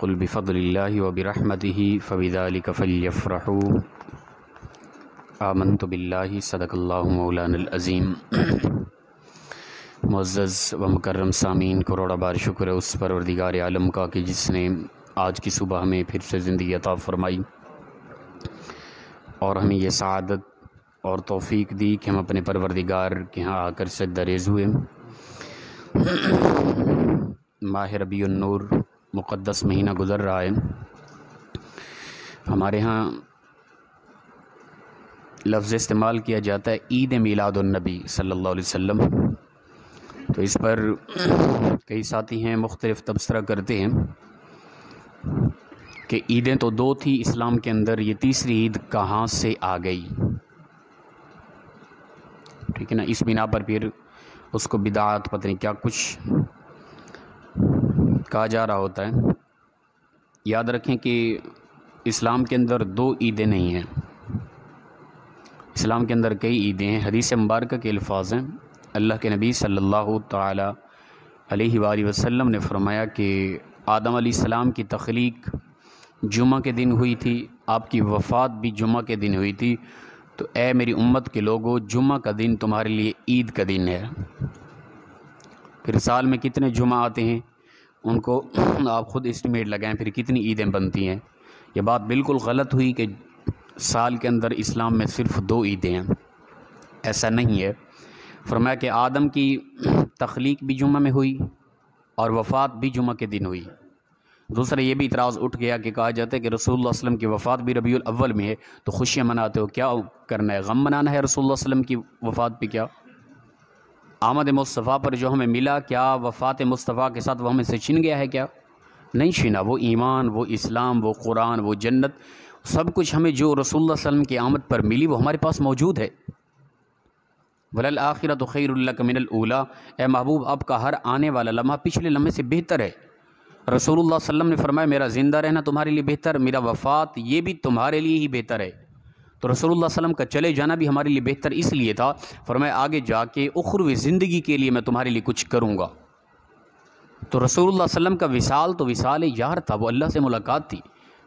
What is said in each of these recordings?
قل بفضل اللہ وبرحمتہ فبذلک فلیفرحوا آمنت باللہ صدق اللہ مولانا العظیم۔ معزز و مکرم سامعین، کروڑا بار شکر ہے اس پروردگار عالم کا کہ جس نے آج کی صبح ہمیں پھر سے زندگی عطا فرمائی اور ہمیں یہ سعادت اور توفیق دی کہ ہم اپنے پروردگار کے ہاں آ کر سجدہ ریز ہوئے۔ ماہ ربیع النور مقدس مہینہ گزر رہا ہے۔ ہمارے ہاں لفظ استعمال کیا جاتا ہے عید میلاد النبی صلی اللہ علیہ وسلم، تو اس پر کئی ساتھی ہیں مختلف تبصرہ کرتے ہیں کہ عیدیں تو دو تھی اسلام کے اندر، یہ تیسری عید کہاں سے آ گئی؟ ٹھیک ہے نا، اس بنا پر پھر اس کو بدعات پتہ نہیں کیا کچھ کہا جا رہا ہوتا ہے۔ یاد رکھیں کہ اسلام کے اندر دو عیدیں نہیں ہیں، اسلام کے اندر کئی عیدیں ہیں۔ حدیث مبارکہ کے الفاظ ہیں، اللہ کے نبی صلی اللہ تعالی علیہ وآلہ وسلم نے فرمایا کہ آدم علیہ السلام کی تخلیق جمعہ کے دن ہوئی تھی، آپ کی وفات بھی جمعہ کے دن ہوئی تھی، تو اے میری امت کے لوگوں، جمعہ کا دن تمہارے لیے عید کا دن ہے۔ پھر سال میں کتنے جمعہ آتے ہیں ان کو آپ خود اسٹیمیٹ لگائیں، پھر کتنی عیدیں بنتی ہیں۔ یہ بات بالکل غلط ہوئی کہ سال کے اندر اسلام میں صرف دو عیدیں ہیں، ایسا نہیں ہے۔ فرمایا کہ آدم کی تخلیق بھی جمعہ میں ہوئی اور وفات بھی جمعہ کے دن ہوئی۔ دوسرا یہ بھی اعتراض اٹھ گیا کہ کہا جاتا ہے کہ رسول اللہ علیہ وسلم کی وفات بھی ربیع الاول میں ہے، تو خوشیاں مناتے ہو، کیا کرنا ہے؟ غم منانا ہے رسول اللہ علیہ وسلم کی وفات پہ؟ کیا آمد مصطفیٰ پر جو ہمیں ملا، کیا وفات مصطفیٰ کے ساتھ وہ ہمیں سے چھن گیا ہے؟ کیا نہیں چھنا۔ وہ ایمان، وہ اسلام، وہ قرآن، وہ جنت، سب کچھ ہمیں جو رسول اللہ علیہ وسلم کی آمد پر ملی وہ ہمارے پاس موجود ہے۔ وَلَلْآخِرَةُ خَيْرٌ لَكَ مِنَ الْأُولَىٰ، اے محبوب آپ کا ہر آنے والا لمحہ پچھلے لمحے سے بہتر ہے۔ رسول اللہ صلی اللہ علیہ وسلم نے فرمایا میرا زندہ رہنا تمہارے لیے بہتر، میرا وفات یہ بھی تمہارے لیے ہی بہتر ہے۔ تو رسول اللہ صلی اللہ علیہ وسلم کا چلے جانا بھی ہمارے لیے بہتر اس لیے تھا، فرمایا آگے جا کے اخروی زندگی کے لیے میں تمہارے لیے کچھ کروں گا۔ تو رسول اللہ صلی اللہ علیہ وسلم کا وصال تو وصال یار تھا، وہ اللہ سے ملاقات تھی۔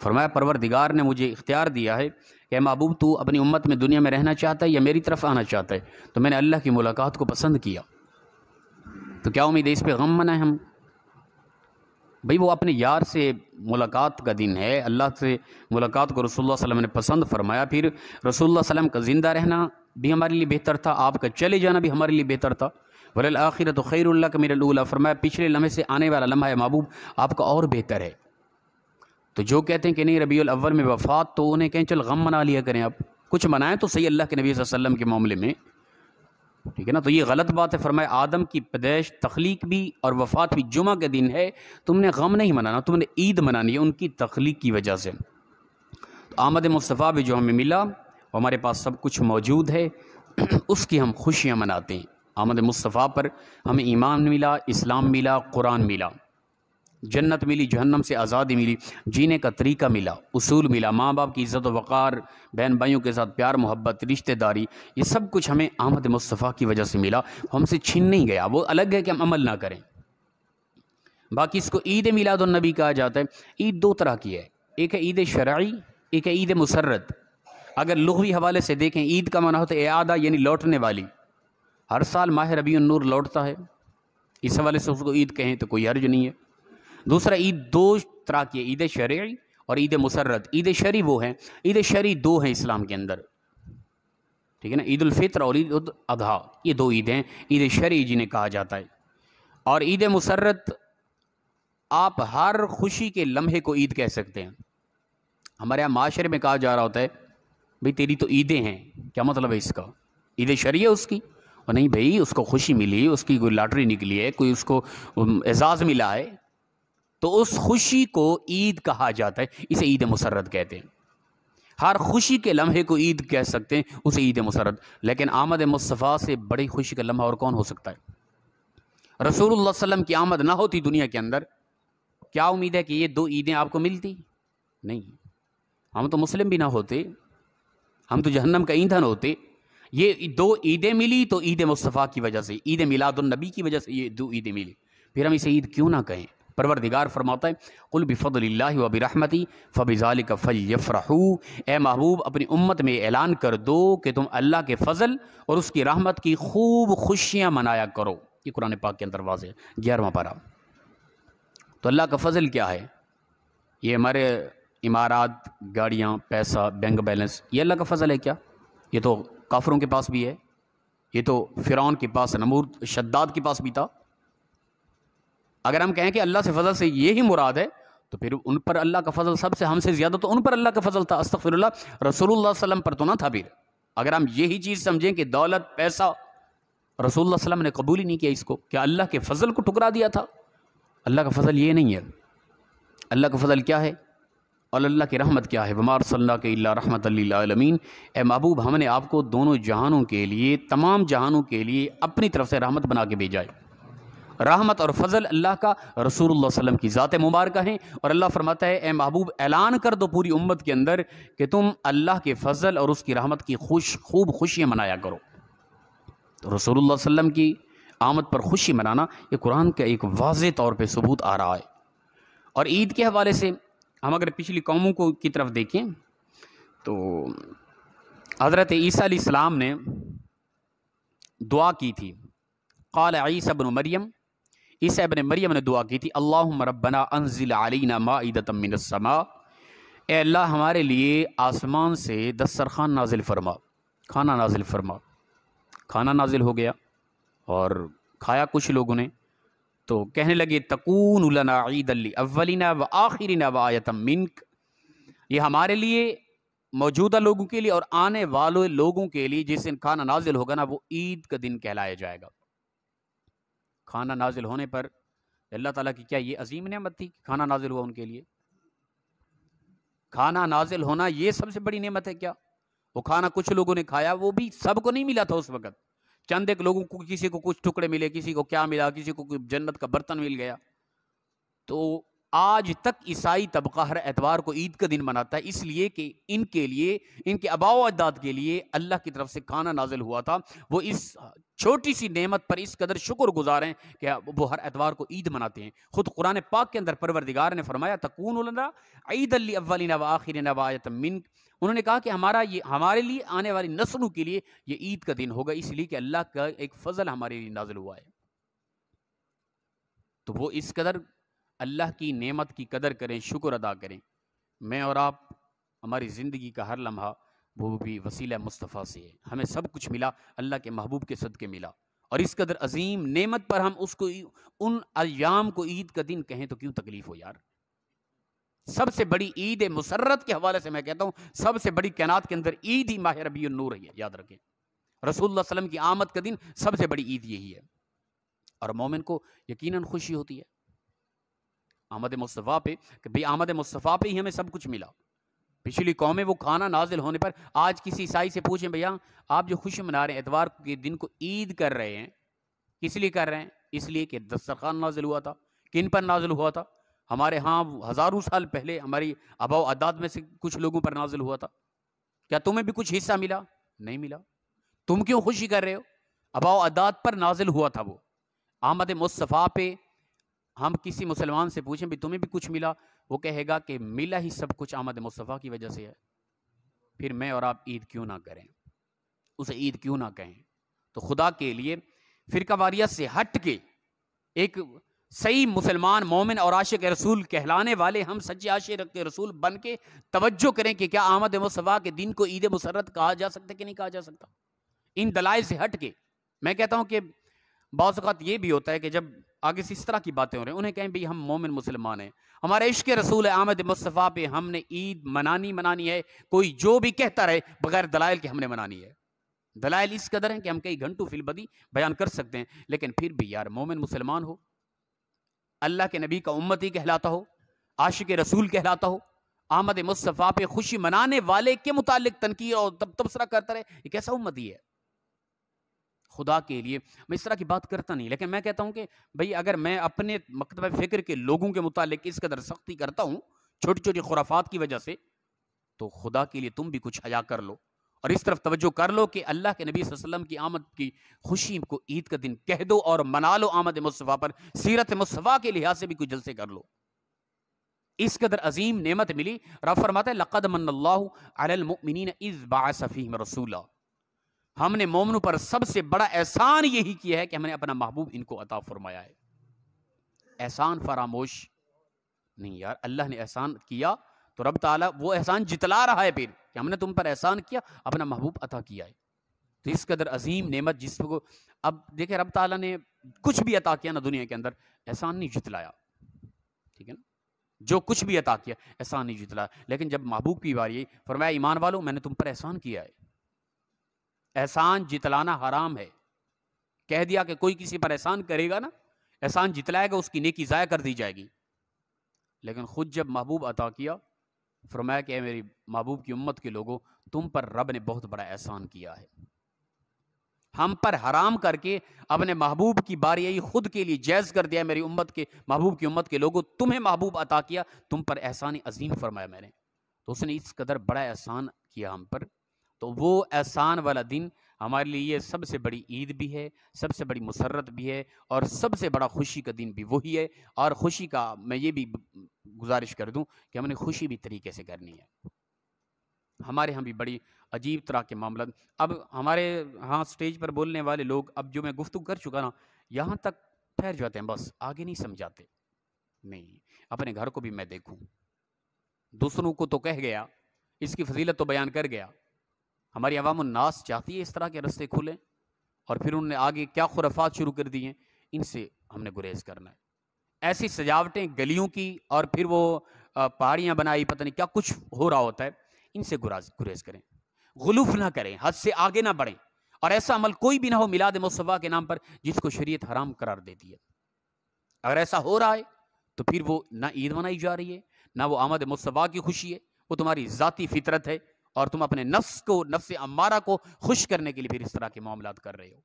فرمایا پروردگار نے مجھے اختیار دیا ہے کہ محبوب تو اپنی امت میں دنیا میں رہنا چاہتا ہے یا میری طرف آنا چاہتا ہے، تو میں نے اللہ کی ملاقات کو پسند کیا۔ تو کیا امید ہے اس پہ غم منائیں ہم؟ بھئی وہ اپنے یار سے ملاقات کا دن ہے، اللہ سے ملاقات کو رسول اللہ صلی اللہ علیہ وسلم نے پسند فرمایا۔ پھر رسول اللہ صلی اللہ علیہ وسلم کا زندہ رہنا بھی ہمارے لیے بہتر تھا، آپ کا چلے جانا بھی ہمارے لیے بہتر تھا۔ وَلَلْآخِرَةُ خَيْرٌ لَكَ مِنَ الْأُولَىٰ، فرمایا پچھلے لمحے سے آنے والا لمحہ ہے محبوب آپ کا اور بہتر ہے۔ تو جو کہتے ہیں کہ نہیں ربیع الاول میں وفات، تو انہیں کہیں چل غم منا لیا کریں، آپ کچھ منائیں تو صحیح اللہ کے نبی صلی اللہ علیہ وسلم کے معاملے میں، ٹھیک ہے نا۔ تو یہ غلط بات ہے۔ فرمایا آدم کی پیدائش، تخلیق بھی اور وفات بھی جمعہ کے دن ہے، تم نے غم نہیں منانا، تم نے عید منانی ہے ان کی تخلیق کی وجہ سے۔ تو آمد مصطفیٰ بھی جو ہمیں ملا وہ ہمارے پاس سب کچھ موجود ہے، اس کی ہم خوشیاں مناتے ہیں۔ آمد مصطفیٰ پر ہمیں ایمان ملا، اسلام ملا، قرآن ملا، جنت ملی، جہنم سے آزادی ملی، جینے کا طریقہ ملا، اصول ملا، ماں باپ کی عزت و وقار، بہن بھائیوں کے ساتھ پیار محبت، رشتہ داری، یہ سب کچھ ہمیں آمد مصطفیٰ کی وجہ سے ملا، ہم سے چھن نہیں گیا۔ وہ الگ ہے کہ ہم عمل نہ کریں۔ باقی اس کو عید میلاد النبی کہا جاتا ہے۔ عید دو طرح کی ہے، ایک ہے عید شرعی، ایک ہے عید مسرت۔ اگر لغوی حوالے سے دیکھیں، عید کا معنی ہوتا ہے اعادہ، یعنی لوٹنے والی۔ ہر سال ماہ ربیع النور لوٹتا ہے، اس حوالے سے اس کو عید کہیں تو کوئی حرج نہیں ہے۔ دوسرا عید دو طرح کی ہے، عید شرعی اور عید مسرت۔ عید شرعی وہ ہیں، عید شرعی دو ہیں اسلام کے اندر، ٹھیک ہے نا، عید الفطر اور عید الاضحیٰ، یہ دو عیدیں ہیں، عید شرعی جنہیں کہا جاتا ہے۔ اور عید مسرت آپ ہر خوشی کے لمحے کو عید کہہ سکتے ہیں۔ ہمارے یہاں معاشرے میں کہا جا رہا ہوتا ہے بھئی تیری تو عیدیں ہیں، کیا مطلب ہے اس کا؟ عید شرعی ہے اس کی؟ اور نہیں بھئی، اس کو خوشی ملی، اس کی کوئی لاٹری نکلی ہے، کوئی اس کو اعزاز ملا ہے، تو اس خوشی کو عید کہا جاتا ہے، اسے عید مسرت کہتے ہیں۔ ہر خوشی کے لمحے کو عید کہہ سکتے ہیں، اسے عید مسرت۔ لیکن آمد مصطفیٰ سے بڑی خوشی کا لمحہ اور کون ہو سکتا ہے؟ رسول اللہ صلی اللہ علیہ وسلم کی آمد نہ ہوتی دنیا کے اندر، کیا امید ہے کہ یہ دو عیدیں آپ کو ملتی؟ نہیں، ہم تو مسلم بھی نہ ہوتے، ہم تو جہنم کا ایندھن ہوتے۔ یہ دو عیدیں ملی تو عید مصطفیٰ کی وجہ سے، عید میلاد النبی کی وجہ سے یہ دو عیدیں ملی، پھر ہم اسے عید کیوں نہ کہیں؟ پروردگار فرماتا ہے قل بفضل اللہ و برحمتی فبذالک فلیفرحوا، اے محبوب اپنی امت میں اعلان کر دو کہ تم اللہ کے فضل اور اس کی رحمت کی خوب خوشیاں منایا کرو۔ یہ قرآن پاک کے اندر واضح ہے، 11واں پارہ۔ تو اللہ کا فضل کیا ہے؟ یہ ہمارے عمارات، گاڑیاں، پیسہ، بینک بیلنس، یہ اللہ کا فضل ہے کیا؟ یہ تو کافروں کے پاس بھی ہے، یہ تو فرعون کے پاس، نمرود، شداد کے پاس بھی تھا۔ اگر ہم کہیں کہ اللہ سے فضل سے یہی مراد ہے تو پھر ان پر اللہ کا فضل سب سے، ہم سے زیادہ تو ان پر اللہ کا فضل تھا، استغفر اللہ، رسول اللہ صلی اللہ علیہ وسلم پر تو نہ تھا۔ پھر اگر ہم یہی چیز سمجھیں کہ دولت، پیسہ، رسول اللہ صلی اللہ علیہ وسلم نے قبول ہی نہیں کیا اس کو، کیا اللہ کے فضل کو ٹھکرا دیا تھا؟ اللہ کا فضل یہ نہیں ہے۔ اللہ کا فضل کیا ہے اور اللہ کی رحمت کیا ہے؟ وما ارسلناک الا رحمۃ للعالمین، اے محبوب ہم نے آپ کو دونوں جہانوں کے لیے، تمام جہانوں کے لیے اپنی طرف سے رحمت بنا کے بھیجا ہے۔ رحمت اور فضل اللہ کا، رسول اللہ صلی اللہ علیہ وسلم کی ذات مبارکہ ہیں، اور اللہ فرماتا ہے اے محبوب اعلان کر دو پوری امت کے اندر کہ تم اللہ کے فضل اور اس کی رحمت کی خوب خوشیاں منایا کرو۔ تو رسول اللہ صلی اللہ علیہ وسلم کی آمد پر خوشی منانا یہ قرآن کا ایک واضح طور پہ ثبوت آ رہا ہے۔ اور عید کے حوالے سے ہم اگر پچھلی قوموں کو کی طرف دیکھیں تو حضرت عیسیٰ علیہ السلام نے دعا کی تھی، قال عیسیٰ ابن مریم، عیسیٰ ابن مریم نے دعا کی تھی، اللہم ربنا انزل علینا مائدۃ من السماء، اے اللہ ہمارے لیے آسمان سے دسترخوان نازل فرما، کھانا نازل فرما۔ کھانا نازل ہو گیا اور کھایا کچھ لوگوں نے، تو کہنے لگے تکون لنا عیدا لاولینا وآخرنا وآیۃ منک، یہ ہمارے لیے، موجودہ لوگوں کے لیے اور آنے والے لوگوں کے لیے جس دن کھانا نازل ہوگا نا وہ عید کا دن کہلایا جائے گا۔ کھانا نازل ہونے پر اللہ تعالیٰ کی کیا یہ عظیم نعمت تھی کہ کھانا نازل ہوا ان کے لیے؟ کھانا نازل ہونا یہ سب سے بڑی نعمت ہے کیا؟ وہ کھانا کچھ لوگوں نے کھایا، وہ بھی سب کو نہیں ملا تھا اس وقت، چند ایک لوگوں کو، کسی کو کچھ ٹکڑے ملے، کسی کو کیا ملا، کسی کو جنت کا برتن مل گیا۔ تو آج تک عیسائی طبقہ ہر اتوار کو عید کا دن مناتا ہے، اس لیے کہ ان کے لیے، ان کے آباء و اجداد کے لیے اللہ کی طرف سے کھانا نازل ہوا تھا۔ وہ اس چھوٹی سی نعمت پر اس قدر شکر گزار ہیں کہ وہ ہر اتوار کو عید مناتے ہیں۔ خود قرآن پاک کے اندر پروردگار نے فرمایا تکون لنا عیدا لاولنا وآخرنا وآیۃ منک، انہوں نے کہا کہ ہمارے لیے، آنے والی نسلوں کے لیے یہ عید کا دن ہوگا، اس لیے کہ اللہ کا ایک فضل ہمارے لیے نازل ہوا ہے۔ تو وہ اس قدر اللہ کی نعمت کی قدر کریں، شکر ادا کریں۔ میں اور آپ، ہماری زندگی کا ہر لمحہ وہ بھی وسیلہ مصطفیٰ سے ہے، ہمیں سب کچھ ملا اللہ کے محبوب کے صدقے ملا، اور اس قدر عظیم نعمت پر ہم اس کو، ان ایام کو عید کا دن کہیں تو کیوں تکلیف ہو یار؟ سب سے بڑی عید مسرت کے حوالے سے میں کہتا ہوں، سب سے بڑی کائنات کے اندر عید ہی ماہ ربیع النور ہے، یاد رکھیں۔ رسول اللہ صلی اللہ علیہ وسلم کی آمد کا دن سب سے بڑی عید یہی ہے، اور مومن کو یقیناً خوشی ہوتی ہے آمد مصطفیٰ پہ، کہ بھئی آمد مصطفیٰ پہ ہی ہمیں سب کچھ ملا۔ پچھلی قومیں وہ کھانا نازل ہونے پر، آج کسی عیسائی سے پوچھیں بھیا آپ جو خوشی منا رہے ہیں، اتوار کے دن کو عید کر رہے ہیں، کس لیے کر رہے ہیں؟ اس لیے کہ دسترخوان نازل ہوا تھا۔ کن پر نازل ہوا تھا؟ ہمارے ہاں ہزاروں سال پہلے ہماری آباء و اجداد میں سے کچھ لوگوں پر نازل ہوا تھا۔ کیا تمہیں بھی کچھ حصہ ملا؟ نہیں ملا۔ تم کیوں خوشی کر رہے ہو؟ آباء و اجداد پر نازل ہوا تھا وہ۔ آمد مصطفیٰ پہ ہم کسی مسلمان سے پوچھیں بھی تمہیں بھی کچھ ملا، وہ کہے گا کہ ملا ہی سب کچھ آمد مصطفیٰ کی وجہ سے ہے، پھر میں اور آپ عید کیوں نہ کریں، اسے عید کیوں نہ کہیں؟ تو خدا کے لیے فرقہ واریت سے ہٹ کے ایک صحیح مسلمان، مومن اور عاشق رسول کہلانے والے ہم، سچے عاشق رسول بن کے توجہ کریں کہ کیا آمد مصطفیٰ کے دن کو عید مسرت کہا جا سکتا ہے کہ نہیں کہا جا سکتا؟ ان دلائل سے ہٹ کے میں کہتا ہوں کہ بعض اوقات یہ بھی ہوتا ہے کہ جب آگے سے اس طرح کی باتیں ہو رہی ہیں، انہیں کہیں بھئی ہم مومن مسلمان ہیں، ہمارے عشق رسول آمد مصطفیٰ پہ ہم نے عید منانی ہے، کوئی جو بھی کہتا رہے بغیر دلائل کے ہم نے منانی ہے۔ دلائل اس قدر ہیں کہ ہم کئی گھنٹوں فی البدی بیان کر سکتے ہیں، لیکن پھر بھی یار مومن مسلمان ہو، اللہ کے نبی کا امتی کہلاتا ہو، عاشق رسول کہلاتا ہو، آمد مصطفیٰ پہ خوشی منانے والے کے متعلق تنقید اور تبصرہ کرتا رہے، یہ کیسا امتی ہے؟ خدا کے لیے میں اس طرح کی بات کرتا نہیں، لیکن میں کہتا ہوں کہ بھئی اگر میں اپنے مکتبہ فکر کے لوگوں کے متعلق اس قدر سختی کرتا ہوں چھوٹی چھوٹی خرافات کی وجہ سے، تو خدا کے لیے تم بھی کچھ حیا کر لو اور اس طرف توجہ کر لو کہ اللہ کے نبی صلی اللہ علیہ وسلم کی آمد کی خوشی کو عید کا دن کہہ دو اور منا لو آمد مصطفیٰ پر، سیرت مصطفیٰ کے لحاظ سے بھی کچھ جلسے کر لو۔ اس قدر عظیم نعمت ملی۔ رب فرماتا ہے لقد من اللہ علی المؤمنین اذ بعث فیہم رسولا، ہم نے مومنوں پر سب سے بڑا احسان یہی کیا ہے کہ ہم نے اپنا محبوب ان کو عطا فرمایا ہے۔ احسان فراموش نہیں یار، اللہ نے احسان کیا تو رب تعالیٰ وہ احسان جتلا رہا ہے پھر کہ ہم نے تم پر احسان کیا، اپنا محبوب عطا کیا ہے۔ تو اس قدر عظیم نعمت جس کو اب دیکھیں رب تعالیٰ نے کچھ بھی عطا کیا نا دنیا کے اندر، احسان نہیں جتلایا، ٹھیک ہے نا، جو کچھ بھی عطا کیا احسان نہیں جتلایا، لیکن جب محبوب کی باری آئی فرمایا ایمان والو میں نے تم پر احسان کیا ہے۔ احسان جتلانا حرام ہے، کہہ دیا کہ کوئی کسی پر احسان کرے گا نا، احسان جتلائے گا اس کی نیکی ضائع کر دی جائے گی، لیکن خود جب محبوب عطا کیا فرمایا کہ اے میری محبوب کی امت کے لوگوں تم پر رب نے بہت بڑا احسان کیا ہے، ہم پر حرام کر کے اپنے محبوب کی باری آئی خود کے لیے جائز کر دیا، میری امت کے محبوب کی امت کے لوگوں تمہیں محبوب عطا کیا، تم پر احسان عظیم فرمایا میں نے، تو اس نے اس قدر بڑا احسان کیا ہم پر، تو وہ احسان والا دن ہمارے لیے یہ سب سے بڑی عید بھی ہے، سب سے بڑی مسرت بھی ہے، اور سب سے بڑا خوشی کا دن بھی وہی ہے۔ اور خوشی کا میں یہ بھی گزارش کر دوں کہ ہم نے خوشی بھی طریقے سے کرنی ہے۔ ہمارے ہاں بھی بڑی عجیب طرح کے معاملات، اب ہمارے ہاں سٹیج پر بولنے والے لوگ اب جو میں گفتگو کر چکا نا یہاں تک ٹھہر جاتے ہیں، بس آگے نہیں سمجھاتے۔ نہیں، اپنے گھر کو بھی میں دیکھوں، دوسروں کو تو کہہ گیا، اس کی فضیلت تو بیان کر گیا، ہماری عوام الناس چاہتی ہے اس طرح کے رستے کھلیں، اور پھر انہوں نے آگے کیا خرافات شروع کر دی ہیں، ان سے ہم نے گریز کرنا ہے۔ ایسی سجاوٹیں گلیوں کی اور پھر وہ پہاڑیاں بنائی، پتہ نہیں کیا کچھ ہو رہا ہوتا ہے، ان سے گریز کریں، غلوف نہ کریں، حد سے آگے نہ بڑھیں، اور ایسا عمل کوئی بھی نہ ہو میلاد مصطفیٰ کے نام پر جس کو شریعت حرام قرار دیتی ہے۔ اگر ایسا ہو رہا ہے تو پھر وہ نہ عید منائی جا رہی ہے، نہ وہ آمد مصطفیٰ کی خوشی ہے، وہ تمہاری ذاتی فطرت ہے، اور تم اپنے نفس کو، نفس امارہ کو خوش کرنے کے لیے پھر اس طرح کے معاملات کر رہے ہو۔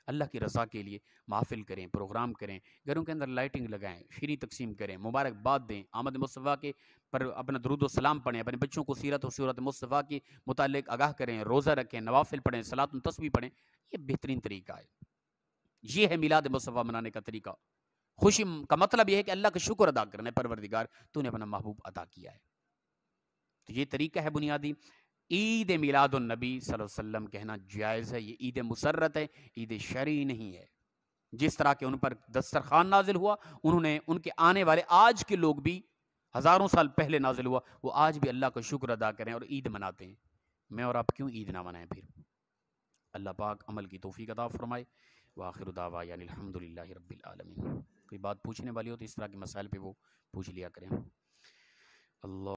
اللہ کی رضا کے لیے محفل کریں، پروگرام کریں، گھروں کے اندر لائٹنگ لگائیں، شیریں تقسیم کریں، مبارکباد دیں، آمد مصطفیٰ کے پر اپنا درود و سلام پڑھیں، اپنے بچوں کو سیرت و سورت مصطفیٰ کے متعلق آگاہ کریں، روزہ رکھیں، نوافل پڑھیں، صلاۃ و تسبیح پڑھیں، یہ بہترین طریقہ ہے۔ یہ ہے میلاد مصطفیٰ منانے کا طریقہ۔ خوشی کا مطلب یہ ہے کہ اللہ کا شکر ادا کرنا ہے، پروردگار تو نے اپنا محبوب عطا کیا ہے، تو یہ طریقہ ہے بنیادی۔ عید میلاد النبی صلی اللہ علیہ وسلم کہنا جائز ہے، یہ عید مسرت ہے، عید شرعی نہیں ہے۔ جس طرح کے ان پر دسترخوان نازل ہوا، انہوں نے ان کے آنے والے آج کے لوگ بھی ہزاروں سال پہلے نازل ہوا، وہ آج بھی اللہ کا شکر ادا کریں اور عید مناتے ہیں۔ میں اور آپ کیوں عید نہ منائیں پھر؟ اللہ پاک عمل کی توفیق عطا فرمائے۔ وآخر دعوانا یعنی الحمدللہ رب العالمین۔ کوئی بات پوچھنے والی ہو تو اس طرح کے مسائل پہ وہ پوچھ لیا کریں۔ اللہ